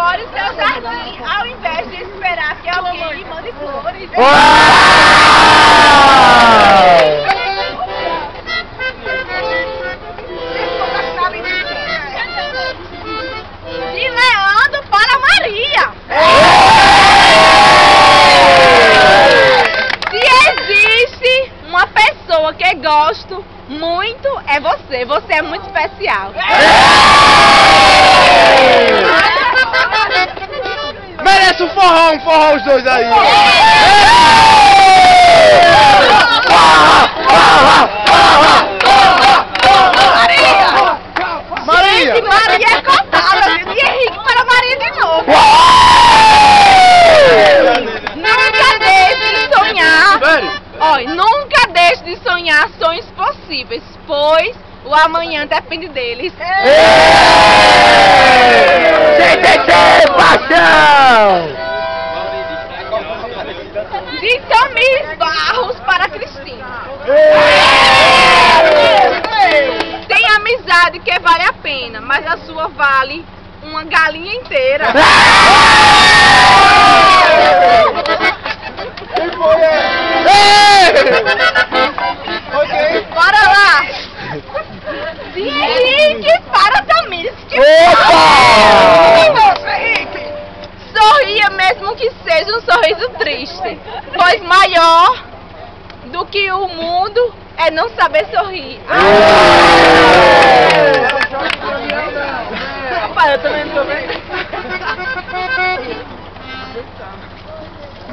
Decore o seu jardim ao invés de esperar que alguém lhe mande flores. De Leandro para Maria. Se existe uma pessoa que gosto muito, é você. Você é muito especial. Merece um forró os dois aí. Maria! Gente, Maria é cotada, de Henrique para Maria de novo. Nunca deixe de sonhar. Olha, nunca deixe de sonhar sonhos possíveis, pois o amanhã depende deles. Paixão! De Tamires Barros para Cristina. Tem amizade que vale a pena, mas a sua vale uma galinha inteira. Bora lá! De Henrique para Tamires. Sorria mesmo que seja um sorriso triste, pois maior do que o mundo é não saber sorrir. Rapaz, eu também não tô bem.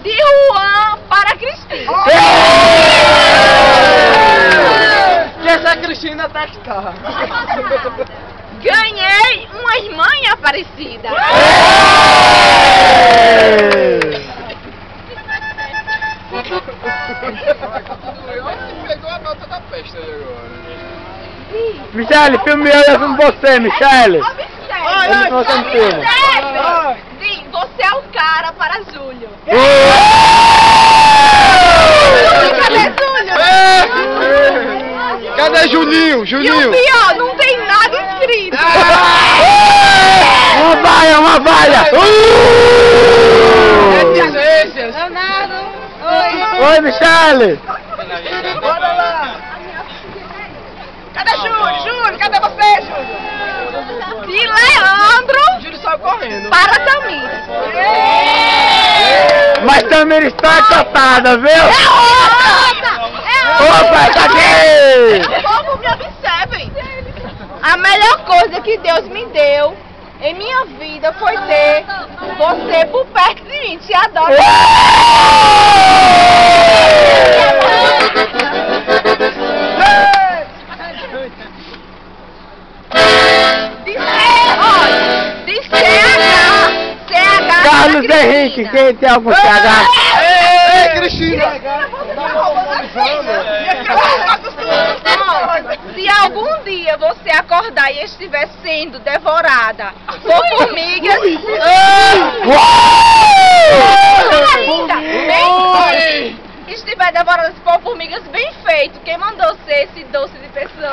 De Juan para Cristina. Que essa Cristina tá aqui, tá? Ganhei uma irmã em Aparecida. Pegou a nota da festa agora. Michele, filme eu com você, Michele. Observe. Você no filme. Observe. Sim, você é o cara para Júlio. Cadê Júlio? Cadê Juninho? E o pior, não tem nada escrito. Uma valha! Leonardo. Oi, Michele! Bora lá! Cadê Júlio? Júlio, cadê você, Júlio? De Leandro. Júlio saiu correndo. Para Tamires. Mas também está cotada, viu? É outra! Opa, tá aqui! O povo me observem. A melhor coisa que Deus me deu em minha vida foi ter você por perto de mim. Te adoro. De CH. Carlos Henrique, quem tem algum CH? Ei, Cristina! Se algum dia você acordar e estiver sendo devorada por formigas, estiver devorada por formigas, bem feito. Quem mandou ser esse doce de pessoa?